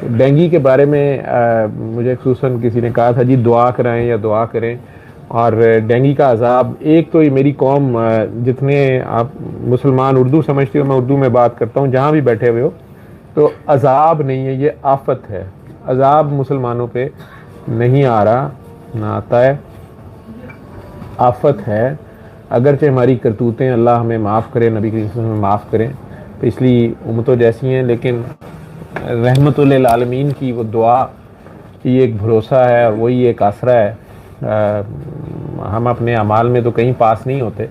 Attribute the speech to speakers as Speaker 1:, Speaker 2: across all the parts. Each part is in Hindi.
Speaker 1: डेंगू के बारे में मुझे खुसूसन किसी ने कहा था जी दुआ कराएं या दुआ करें। और डेंगू का अजाब, एक तो ये मेरी कौम, जितने आप मुसलमान उर्दू समझते हो, मैं उर्दू में बात करता हूँ, जहाँ भी बैठे हुए हो, तो अजाब नहीं है, ये आफत है। अजाब मुसलमानों पे नहीं आ रहा, ना आता है, आफत है। अगरचे हमारी करतूतें अल्लाह हमें माफ़ करे, नबी करीम सल्लल्लाहु अलैहि वसल्लम हमें माफ़ करें, पिछली उम्मतों जैसी हैं, लेकिन रहमतुल आलमीन की वो दुआ की एक भरोसा है, वही एक आसरा है। हम अपने अमाल में तो कहीं पास नहीं होते,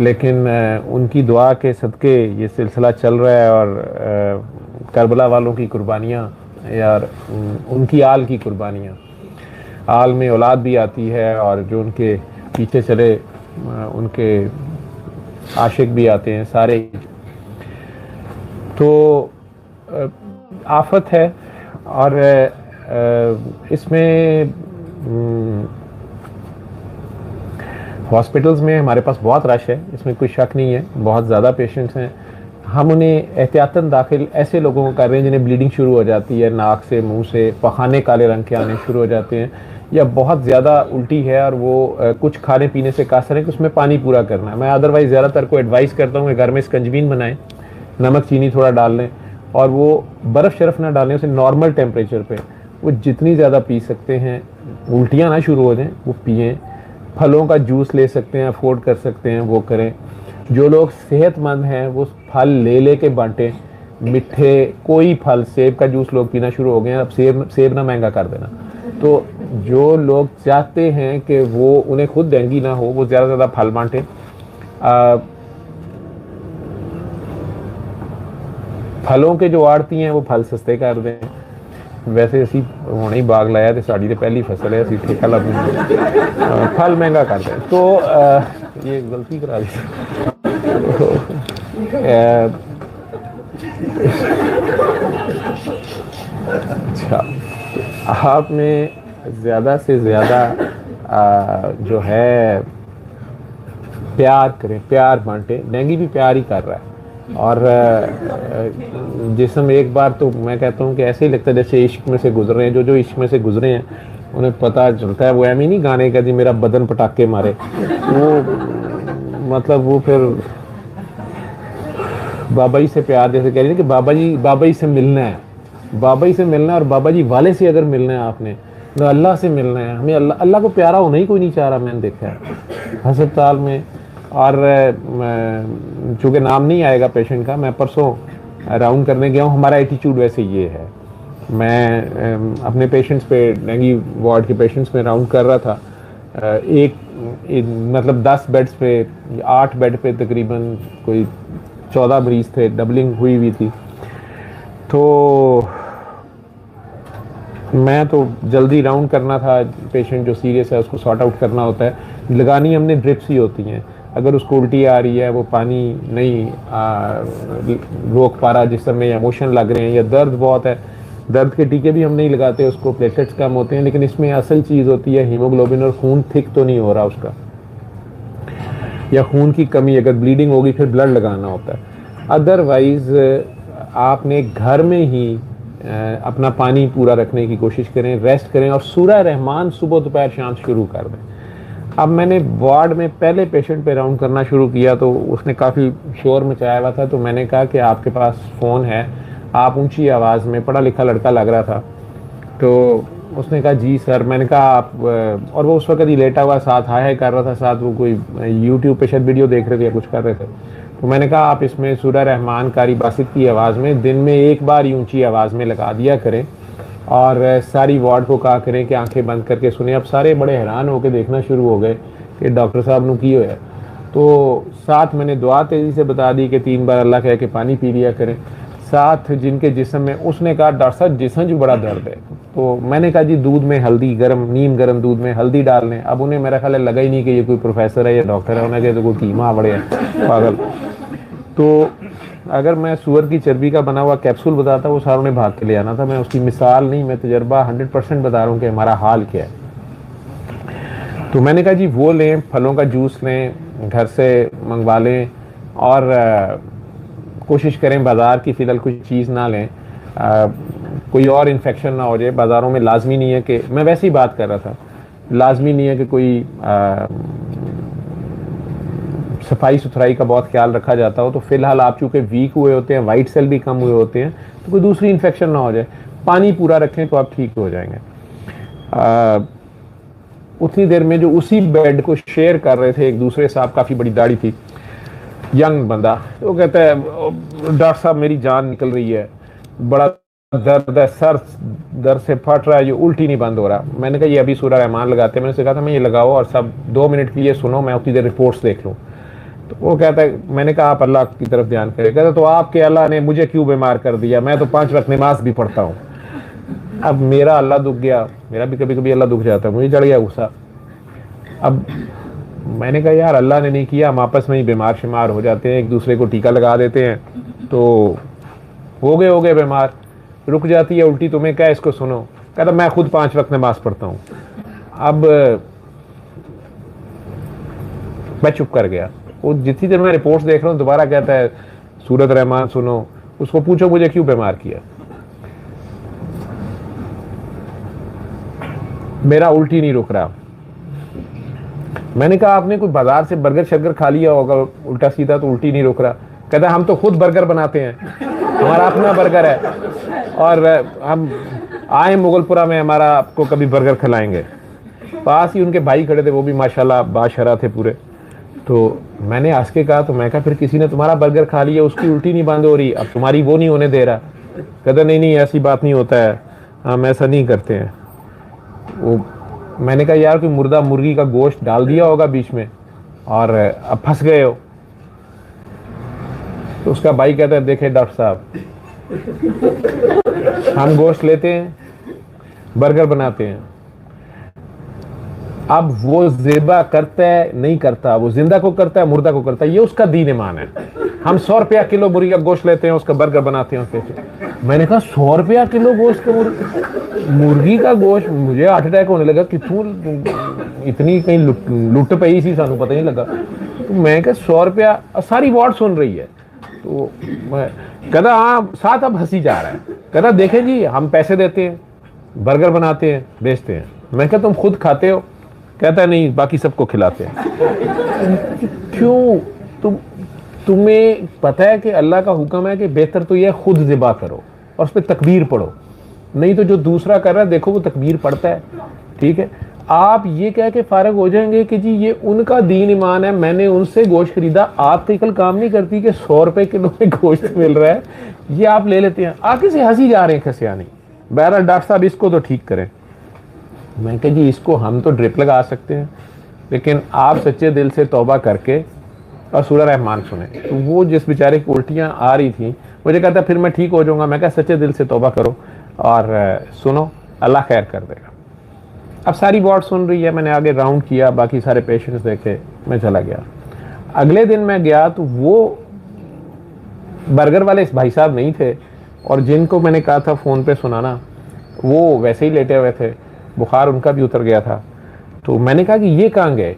Speaker 1: लेकिन उनकी दुआ के सदक़े ये सिलसिला चल रहा है। और करबला वालों की कुर्बानियाँ, यार उनकी आल की कुर्बानियाँ, आल में औलाद भी आती है, और जो उनके पीछे चले उनके आशिक भी आते हैं सारे। तो आफत है। और इसमें हॉस्पिटल्स में हमारे पास बहुत रश है, इसमें कोई शक नहीं है, बहुत ज़्यादा पेशेंट्स हैं। हम उन्हें एहतियातन दाखिल ऐसे लोगों को कर रहे हैं जिन्हें ब्लीडिंग शुरू हो जाती है, नाक से, मुंह से, पखाने काले रंग के आने शुरू हो जाते हैं, या बहुत ज़्यादा उल्टी है और वो कुछ खाने पीने से कासर है कि उसमें पानी पूरा करना है। मैं अदरवाइज़ ज़्यादातर को एडवाइस करता हूँ कि घर में स्कंजबीन बनाएं, नमक चीनी थोड़ा डाल लें, और वो बर्फ़ शरफ़ ना डालें, उसे नॉर्मल टेम्परेचर पे वो जितनी ज़्यादा पी सकते हैं, उल्टियाँ ना शुरू हो जाएं, वो पिएँ। फलों का जूस ले सकते हैं, अफोर्ड कर सकते हैं, वो करें। जो लोग सेहतमंद हैं वो फल ले के बांटें, मीठे कोई फल, सेब का जूस लोग पीना शुरू हो गए हैं, अब सेब ना महंगा कर देना। तो जो लोग चाहते हैं कि वो उन्हें खुद डेंगू ना हो, वो ज़्यादा से ज़्यादा फल बांटें। फलों के जो आड़ती हैं वो फल सस्ते कर दें। वैसे असी हुणे ही बाग लाया तो साड़ी तो पहली फसल है, असी ठेका ला फल महंगा कर दें। तो ये गलती करा दी। अच्छा, आपने ज़्यादा से ज़्यादा जो है प्यार करें, प्यार बांटे। डेंगू भी प्यार ही कर रहा है। और जिसम एक बार तो मैं कहता हूँ कि ऐसे ही लगता है जैसे इश्क में से गुजर रहे हैं। जो इश्क में से गुजरे हैं उन्हें पता चलता है। वो एम ही नहीं गाने का जी मेरा बदन पटाखे मारे, वो मतलब वो फिर बाबा जी से प्यार, जैसे कह रही है कि बाबा जी से मिलना है, बाबा जी से मिलना है, और बाबा जी वाले से अगर मिलना है आपने तो अल्लाह से मिलना है। हमें अल्लाह को प्यारा होना ही कोई नहीं चाह रहा, मैंने देखा है अस्पताल में। और चूँकि नाम नहीं आएगा पेशेंट का, मैं परसों राउंड करने गया हूँ। हमारा एटीट्यूड वैसे ये है, मैं अपने पेशेंट्स पे, डेंगू वार्ड के पेशेंट्स पे राउंड कर रहा था। मतलब 10 बेड्स पे, 8 बेड पे तकरीबन कोई 14 मरीज़ थे, डबलिंग हुई थी। तो मैं तो जल्दी राउंड करना था, पेशेंट जो सीरियस है उसको सॉर्ट आउट करना होता है। लगानी हमने ड्रिप्स ही होती हैं। अगर उसको उल्टी आ रही है, वो पानी नहीं रोक पा रहा जिस समय, या मोशन लग रहे हैं, या दर्द बहुत है, दर्द के टीके भी हम नहीं लगाते, उसको प्लेटलेट्स कम होते हैं। लेकिन इसमें असल चीज़ होती है हीमोग्लोबिन, और खून थिक तो नहीं हो रहा उसका, या खून की कमी, अगर ब्लीडिंग होगी फिर ब्लड लगाना होता है। अदरवाइज़ आपने घर में ही अपना पानी पूरा रखने की कोशिश करें, रेस्ट करें, और सूरह रहमान सुबह दोपहर शाम शुरू कर दें। अब मैंने वार्ड में पहले पेशेंट पे राउंड करना शुरू किया तो उसने काफ़ी शोर मचाया हुआ था। तो मैंने कहा कि आपके पास फ़ोन है, आप ऊंची आवाज़ में, पढ़ा लिखा लड़का लग रहा था, तो उसने कहा जी सर। मैंने कहा आप, और वो उस वक्त ही लेटा हुआ साथ हाय कर रहा था, साथ वो कोई यूट्यूब पे शायद वीडियो देख रहे थे या कुछ कर रहे थे। तो मैंने कहा आप इसमें सूरह रहमान कारी बासित की आवाज़ में दिन में एक बार ऊंची आवाज़ में लगा दिया करें, और सारी वार्ड को कहा करें कि आंखें बंद करके सुने। अब सारे बड़े हैरान होकर देखना शुरू हो गए कि डॉक्टर साहब ने की है। तो साथ मैंने दुआ तेज़ी से बता दी कि 3 बार अल्लाह कह के पानी पी लिया करें। साथ जिनके जिस्म में, उसने कहा डॉक्टर साहब जिस्म जो बड़ा दर्द है, तो मैंने कहा जी दूध में हल्दी, नीम गर्म दूध में हल्दी डाल लें। अब उन्हें मेरा ख्याल है लगा ही नहीं कि ये कोई प्रोफेसर है या डॉक्टर है, उन्हें तो कोई कीमा बड़े है पागल। तो अगर मैं सूअर की चर्बी का बना हुआ कैप्सूल बताता, वो सारों ने भाग के ले आना था। मैं उसकी मिसाल नहीं, मैं तजर्बा 100% बता रहा हूँ कि हमारा हाल क्या है। तो मैंने कहा जी वो लें, फलों का जूस लें, घर से मंगवा लें, और कोशिश करें बाज़ार की फ़िलहाल कुछ चीज़ ना लें। कोई और इन्फेक्शन ना हो जाए। बाज़ारों में लाजमी नहीं है कि, मैं वैसे ही बात कर रहा था, लाजमी नहीं है कि कोई सफाई सुथराई का बहुत ख्याल रखा जाता हो। तो फिलहाल आप चूँकि वीक हुए होते हैं, वाइट सेल भी कम हुए होते हैं, तो कोई दूसरी इन्फेक्शन ना हो जाए, पानी पूरा रखें तो आप ठीक हो जाएंगे। उतनी देर में जो उसी बेड को शेयर कर रहे थे एक दूसरे साहब, काफ़ी बड़ी दाढ़ी थी, यंग बंदा, तो वो कहता है डॉक्टर साहब मेरी जान निकल रही है, बड़ा दर्द है, सर दर्द से फट रहा है, ये उल्टी नहीं बंद हो रहा। मैंने कहा ये अभी सूरह रहमान लगाते हैं। मैंने उसे कहा था मैं ये लगाओ और सब 2 मिनट के लिए सुनो, मैं उतनी देर रिपोर्ट्स देख लूँ। तो वो कहता है, मैंने कहा आप अल्लाह की तरफ ध्यान करें। कहता तो आपके अल्लाह ने मुझे क्यों बीमार कर दिया, मैं तो 5 वक्त नमाज भी पढ़ता हूँ। अब मेरा अल्लाह दुख गया, मेरा भी कभी कभी अल्लाह दुख जाता है, मुझे चढ़ गया गुस्सा। अब मैंने कहा यार अल्लाह ने नहीं किया, हम आपस में ही बीमार शिमार हो जाते हैं, एक दूसरे को टीका लगा देते हैं, तो हो गए बीमार, रुक जाती है उल्टी, तुम्हें क्या, इसको सुनो। कहता मैं खुद 5 वक्त नमाज पढ़ता हूँ। अब मैं चुप कर गया। वो जितनी देर मैं रिपोर्ट्स देख रहा हूँ दोबारा कहता है सूरत रहमान सुनो, उसको पूछो मुझे क्यों बीमार किया। मेरा उल्टी नहीं रुक रहा। मैंने कहा आपने कोई बाजार से बर्गर शर्गर खा लिया होगा उल्टा सीधा, तो उल्टी नहीं रुक रहा। कहता हम तो खुद बर्गर बनाते हैं, हमारा अपना बर्गर है, और हम आए मुगलपुरा में, हमारा आपको कभी बर्गर खिलाएंगे। पास ही उनके भाई खड़े थे, वो भी माशाल्लाह बाशरा थे पूरे। तो मैंने हंस के कहा, तो मैं कहा फिर किसी ने तुम्हारा बर्गर खा लिया, उसकी उल्टी नहीं बंद हो रही, अब तुम्हारी वो नहीं होने दे रहा। कहता नहीं ऐसी बात नहीं होता है, हम ऐसा नहीं करते हैं। वो मैंने कहा यार कोई मुर्दा मुर्गी का गोश्त डाल दिया होगा बीच में और अब फंस गए हो। तो उसका भाई कहता है देखे डॉक्टर साहब, हम गोश्त लेते हैं, बर्गर बनाते हैं, अब वो ज़िबा करता है नहीं करता, वो जिंदा को करता है मुर्दा को करता है, ये उसका दीन ईमान है। हम 100 रुपया किलो मुर्गी का गोश्त लेते हैं, उसका बर्गर बनाते हैं उसके। मैंने कहा 100 रुपया किलो गोश्त का मुर्गी का गोश्त, मुझे हार्ट अटैक होने लगा कि तू इतनी कहीं लुट पई सी, सानू पता नहीं लगा। तो मैं कहा 100 रुपया, सारी वार्ड सुन रही है। तो मैं कहता हाँ, साथ अब हंसी जा रहा है। कहता देखें जी हम पैसे देते हैं, बर्गर बनाते हैं, बेचते हैं। मैं कहा तुम खुद खाते हो? कहता नहीं बाकी सबको खिलाते हैं। क्यों? तुम्हें पता है कि अल्लाह का हुक्म है कि बेहतर तो यह खुद ज़िबा करो और उस पर तकबीर पढ़ो, नहीं तो जो दूसरा कर रहा है देखो वो तकबीर पढ़ता है, ठीक है। आप ये कह के फारग हो जाएंगे कि जी ये उनका दीन ईमान है, मैंने उनसे गोश्त खरीदा, आपकी कल काम नहीं करती कि 100 रुपए किलो में गोश्त मिल रहा है, ये आप ले लेते हैं। आगे से हंसी जा रहे हैं खसियानी। बहरहाल डॉक्टर साहब इसको तो ठीक करें। मैं कहा जी इसको हम तो ड्रिप लगा सकते हैं, लेकिन आप सच्चे दिल से तौबा करके और सूरह रहमान सुने। तो वो जिस बेचारे की उल्टियाँ आ रही थी, मुझे कहता फिर मैं ठीक हो जाऊँगा। मैं कहा सच्चे दिल से तौबा करो और सुनो, अल्लाह खैर कर देगा। अब सारी वार्ड सुन रही है, मैंने आगे राउंड किया, बाकी सारे पेशेंट्स देखे, मैं चला गया। अगले दिन मैं गया तो वो बर्गर वाले इस भाई साहब नहीं थे, और जिनको मैंने कहा था फ़ोन पे सुनाना, वो वैसे ही लेटे हुए थे, बुखार उनका भी उतर गया था। तो मैंने कहा कि ये कहाँ गए?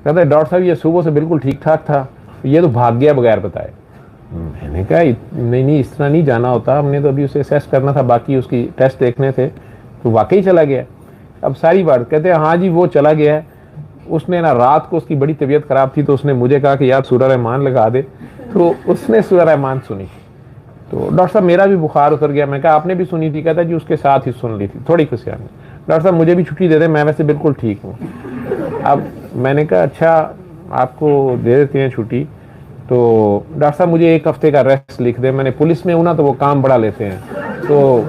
Speaker 1: कहता है डॉक्टर साहब ये सुबह से बिल्कुल ठीक ठाक था, ये तो भाग गया बगैर बताए। मैंने कहा नहीं इस तरह नहीं जाना होता, हमने तो अभी उसे असेस करना था, बाकी उसकी टेस्ट देखने थे, तो वाकई चला गया। अब सारी बात कहते हैं हाँ जी वो चला गया है। उसने ना रात को उसकी बड़ी तबीयत ख़राब थी, तो उसने मुझे कहा कि यार सूरह रहमान लगा दे, तो उसने सूरह रहमान सुनी। तो डॉक्टर साहब मेरा भी बुखार उतर गया। मैं कहा आपने भी सुनी थी? कहता जी उसके साथ ही सुन ली थी, थोड़ी खुशियाँ। डॉक्टर साहब मुझे भी छुट्टी दे दें, मैं वैसे बिल्कुल ठीक हूँ। अब मैंने कहा अच्छा आपको दे देते हैं छुट्टी, तो डॉक्टर साहब मुझे 1 हफ्ते का रेस्ट लिख दें, मैंने पुलिस में हूँ ना तो वो काम बढ़ा लेते हैं। तो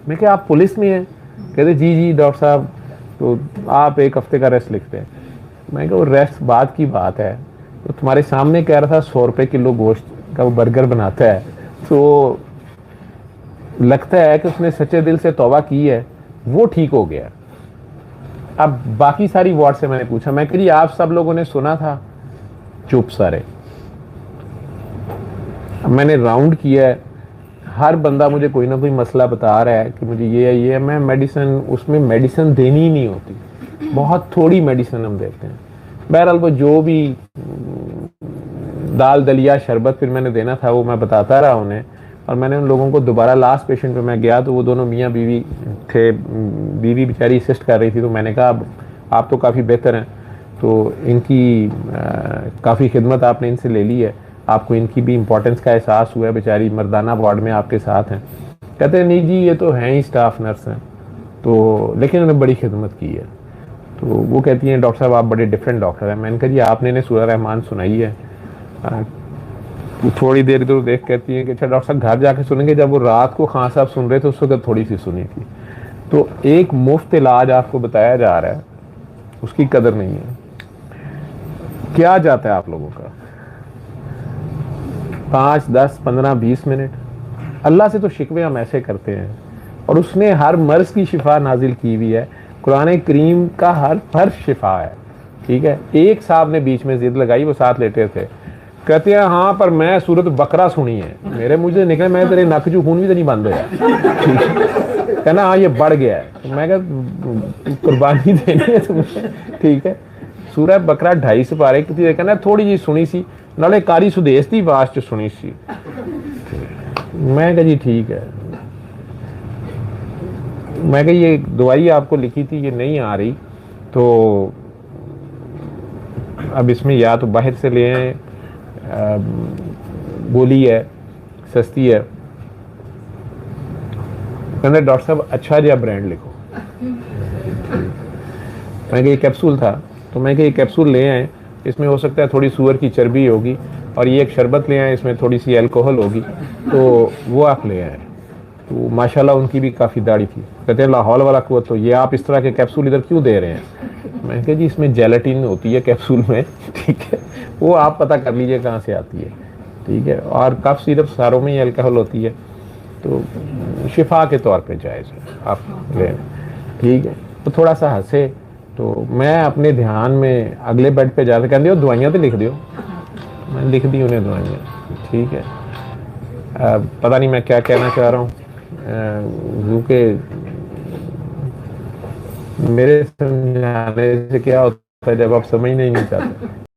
Speaker 1: मैं क्या आप पुलिस में हैं? कहते जी डॉक्टर साहब, तो आप 1 हफ्ते का रेस्ट लिखते हैं। मैं कहा वो रेस्ट बाद की बात है, तो तुम्हारे सामने कह रहा था 100 रुपये किलो गोश्त का वो बर्गर बनाता है, तो लगता है कि उसने सच्चे दिल से तौबा की है, वो ठीक हो गया। अब बाकी सारी वार्ड से मैंने पूछा, मैं कह आप सब लोगों ने सुना था? चुप सारे। अब मैंने राउंड किया है, हर बंदा मुझे कोई ना कोई मसला बता रहा है कि मुझे ये है। मैं मेडिसिन, उसमें मेडिसिन देनी ही नहीं होती, बहुत थोड़ी मेडिसिन हम देते हैं। बहरहाल वो जो भी दाल दलिया शरबत फिर मैंने देना था वो मैं बताता रहा उन्हें, और मैंने उन लोगों को दोबारा लास्ट पेशेंट पे मैं गया तो वो दोनों मियाँ बीवी थे, बीवी बेचारी असिस्ट कर रही थी, तो मैंने कहा अब आप तो काफ़ी बेहतर हैं, तो इनकी काफ़ी खिदमत आपने इनसे ले ली है, आपको इनकी भी इम्पोर्टेंस का एहसास हुआ है, बेचारी मर्दाना वार्ड में आपके साथ हैं। कहते हैं नहीं जी ये तो हैं ही स्टाफ नर्स हैं, तो लेकिन उन्होंने बड़ी खिदमत की है। तो वो कहती हैं डॉक्टर साहब आप बड़े डिफरेंट डॉक्टर हैं। मैंने कहा जी आपने इन्हें सूरह रहमान सुनाई है? थोड़ी देर इधर देख कहती है कि अच्छा डॉक्टर साहब घर जाके सुनेंगे, जब वो रात को खान साहब सुन रहे थे उस वक्त थोड़ी सी सुनी थी। तो एक मुफ्त इलाज आपको बताया जा रहा है, उसकी कदर नहीं है। क्या जाता है आप लोगों का 5, 10, 15, 20 मिनट। अल्लाह से तो शिकवे हम ऐसे करते हैं, और उसने हर मर्ज की शिफा नाजिल की हुई है। कुरान करीम का हर शिफा है, ठीक है। एक साहब ने बीच में जिद लगाई, वो साथ लेटे थे, कहते हैं हाँ पर मैं सूरत बकरा सुनी है, मेरे मुंह से निकले, मैं तेरे नक चू खून भी तो नहीं बंद होया, कहना हाँ ये बढ़ गया है। तो मैं कहा कुर्बानी देनी है तुम्हें, ठीक है। सूरह बकरा 2.5 पारे की थी, कहना थोड़ी जी सुनी सी, नाले कारी सुदेश की आवाज च सुनी सी। मैं कहा जी ठीक है। मैं कहा ये दवाई आपको लिखी थी ये नहीं आ रही, तो अब इसमें या तो बाहर से ले आए, गोली है सस्ती है। कहते डॉक्टर साहब अच्छा जहा ब्रांड लिखो। मैं ये कैप्सूल था, तो मैं ये कैप्सूल ले आए, इसमें हो सकता है थोड़ी सूअर की चर्बी होगी, और ये एक शरबत ले आए इसमें थोड़ी सी अल्कोहल होगी, तो वो आप ले आए। तो माशाल्लाह उनकी भी काफ़ी दाढ़ी थी। कहते हैं लाहौल वाला कुआ, तो ये आप इस तरह के कैप्सूल इधर क्यों दे रहे हैं? मैं कहा जी इसमें जेलेटिन होती है कैप्सूल में, ठीक है, वो आप पता कर लीजिए कहाँ से आती है, ठीक है। और कफ सिरप सारों में ही अल्कोहल होती है, तो शिफा के तौर पे जायज़ है आप लें, ठीक है। तो थोड़ा सा हंसे, तो मैं अपने ध्यान में अगले बेड पे जाकर कहते हो दवाइयाँ तो लिख दियो, मैं लिख दी उन्हें दवाइयाँ, ठीक है। पता नहीं मैं क्या कहना चाह रहा हूँ, क्योंकि मेरे समझाने से क्या होता है जब आप समझना ही नहीं चाहते।